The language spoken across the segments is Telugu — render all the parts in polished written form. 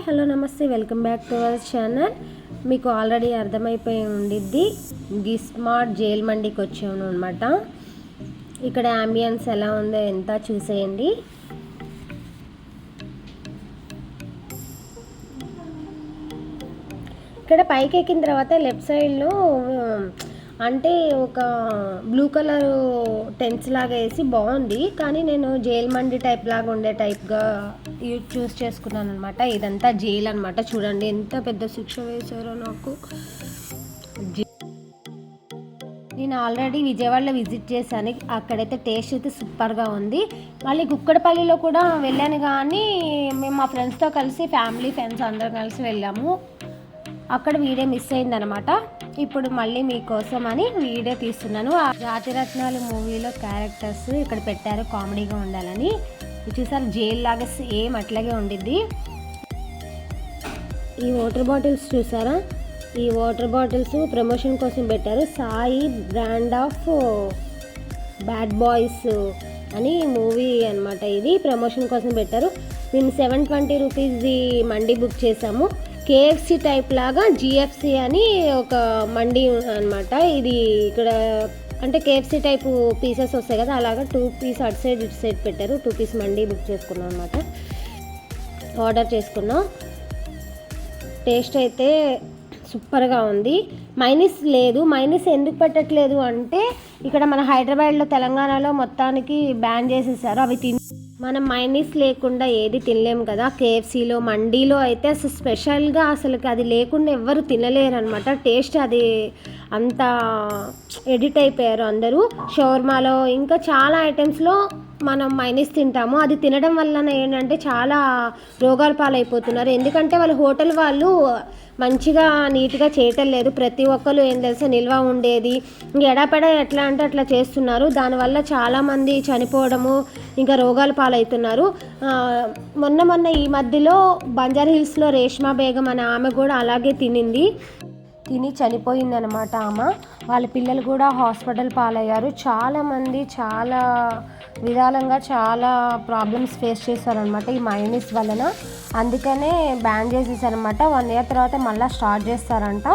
హలో నమస్తే, welcome back to our channel. మీకు ఆల్రెడీ అర్థమైపోయి ఉండిద్ది, గిస్మార్ట్ జైల్ మండికి వచ్చాను అనమాట. ఇక్కడ అంబియన్స్ ఎలా ఉందో ఎంత చూసేయండి. ఇక్కడ పైకి ఎక్కిన తర్వాత లెఫ్ట్ సైడ్లో అంటే ఒక బ్లూ కలర్ టెంట్స్ లాగా వేసి బాగుంది, కానీ నేను జైల్ మండి టైప్ లాగా ఉండే టైప్గా చూస్ చేసుకున్నాను అనమాట. ఇదంతా జైల్ అనమాట. చూడండి ఎంత పెద్ద శిక్ష వేశారో నాకు. నేను ఆల్రెడీ విజయవాడలో విజిట్ చేశాను, అక్కడైతే టేస్ట్ అయితే సూపర్గా ఉంది. మళ్ళీ కుక్కడపల్లిలో కూడా వెళ్ళాను, కానీ మేము మా ఫ్రెండ్స్తో కలిసి ఫ్యామిలీ ఫ్రెండ్స్ అందరం కలిసి వెళ్ళాము. అక్కడ వీడియో మిస్ అయిందనమాట. ఇప్పుడు మళ్ళీ మీకోసం అని వీడియో తీస్తున్నాను. ఆ జాతిరత్నాలు మూవీలో క్యారెక్టర్స్ ఇక్కడ పెట్టారు కామెడీగా ఉండాలని. చూసారు, జైల్ లాగా సేమ్ అట్లాగే ఉండిద్ది. ఈ వాటర్ బాటిల్స్ చూసారా, ఈ వాటర్ బాటిల్స్ ప్రమోషన్ కోసం పెట్టారు. Sai brand of bad boys అని మూవీ అనమాట. ఇది ప్రమోషన్ కోసం పెట్టారు. మేము 720 రూపీస్ది మండి బుక్ చేసాము. కేఎఫ్సి టైప్ లాగా జిఎఫ్సి అని ఒక మండి అనమాట. ఇది ఇక్కడ అంటే కేఎఫ్సి టైపు పీసెస్ వస్తాయి కదా, అలాగా 2 పీస్ అటు సైడ్ ఇటు సైడ్ పెట్టారు. 2 పీస్ మండి బుక్ చేసుకున్నాం అనమాట. ఆర్డర్ చేసుకున్నాం. టేస్ట్ అయితే సూపర్గా ఉంది. మైనస్ లేదు. మైనస్ ఎందుకు పెట్టట్లేదు అంటే, ఇక్కడ మన హైదరాబాద్లో తెలంగాణలో మొత్తానికి బ్యాన్ చేసేసారు. అవి మనం మైనస్ లేకుండా ఏది తినలేము కదా. కేఎఫ్సీలో మండీలో అయితే అసలు స్పెషల్గా అసలుకి అది లేకుండా ఎవ్వరు తినలేరు అనమాట. టేస్ట్ అది అంత ఎడిట్ అయిపోయారు అందరూ. షవర్మాలో ఇంకా చాలా ఐటమ్స్లో మనం మైనస్ తింటాము. అది తినడం వలన ఏంటంటే చాలా రోగాల పాలైపోతున్నారు. ఎందుకంటే వాళ్ళ హోటల్ వాళ్ళు మంచిగా నీట్గా చేయటం లేదు. ప్రతి ఒక్కరు ఏం తెలుసా, నిల్వ ఉండేది ఇంక ఎడాపెడా ఎట్లా అంటే అట్లా చేస్తున్నారు. దానివల్ల చాలామంది చనిపోవడము, ఇంకా రోగాల పాలవుతున్నారు. మొన్న ఈ మధ్యలో బంజారా హిల్స్లో రేష్మా బేగం అనే ఆమె కూడా అలాగే తిని చనిపోయిందనమాట ఆమె. వాళ్ళ పిల్లలు కూడా హాస్పిటల్ పాలయ్యారు. చాలామంది చాలా విధాలంగా చాలా ప్రాబ్లమ్స్ ఫేస్ చేశారనమాట ఈ మైనస్ వలన. అందుకనే బ్యాన్ చేసేసారనమాట. 1 ఇయర్ తర్వాత మళ్ళీ స్టార్ట్ చేస్తారంట.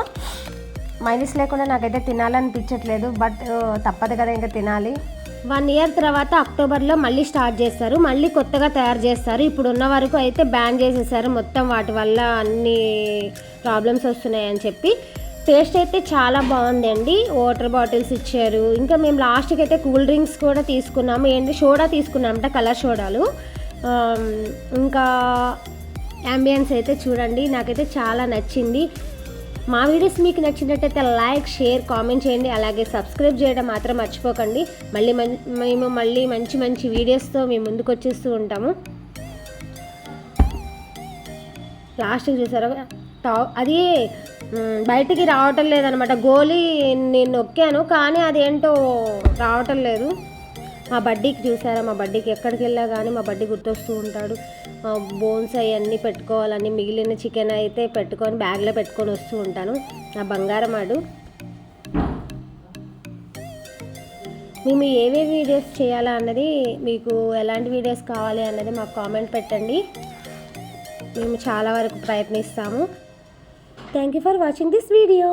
మైనస్ లేకుండా నాకైతే తినాలనిపించట్లేదు, బట్ తప్పదు కదా, ఇంకా తినాలి. 1 ఇయర్ తర్వాత అక్టోబర్లో మళ్ళీ స్టార్ట్ చేస్తారు, మళ్ళీ కొత్తగా తయారు చేస్తారు. ఇప్పుడు ఉన్న వరకు అయితే బ్యాన్ చేసేసారు మొత్తం. వాటి వల్ల అన్ని ప్రాబ్లమ్స్ వస్తున్నాయని చెప్పి. టేస్ట్ అయితే చాలా బాగుందండి. వాటర్ బాటిల్స్ ఇచ్చారు. ఇంకా మేము లాస్ట్కి అయితే కూల్ డ్రింక్స్ కూడా తీసుకున్నాము. ఏంటి సోడా తీసుకున్నామంట, కలర్ సోడాలు. ఇంకా అంబియన్స్ అయితే చూడండి, నాకైతే చాలా నచ్చింది. మా వీడియోస్ మీకు నచ్చినట్టయితే లైక్, షేర్, కామెంట్ చేయండి. అలాగే సబ్స్క్రైబ్ చేయడం మాత్రం మర్చిపోకండి. మేము మళ్ళీ మంచి వీడియోస్తో మీ ముందుకు వచ్చేస్తూ ఉంటాము. లాస్ట్కి చూసారా, అది బయటికి రావటం లేదనమాట. గోలీ నేను నొక్కాను, కానీ అదేంటో రావటం లేదు. మా బడ్డీకి చూసారా, మా బడ్డీకి ఎక్కడికి వెళ్ళా కానీ మా బడ్డీ గుర్తొస్తూ ఉంటాడు. బోన్స్ అవన్నీ పెట్టుకోవాలని, మిగిలిన చికెన్ అయితే పెట్టుకొని బ్యాగ్లో పెట్టుకొని వస్తూ ఉంటాను. నా బంగారం ఆడు. మేము ఏవేవి వీడియోస్ చేయాలా అన్నది, మీకు ఎలాంటి వీడియోస్ కావాలి అన్నది మాకు కామెంట్ పెట్టండి. మేము చాలా వరకు ప్రయత్నిస్తాము. Thank you for watching this video.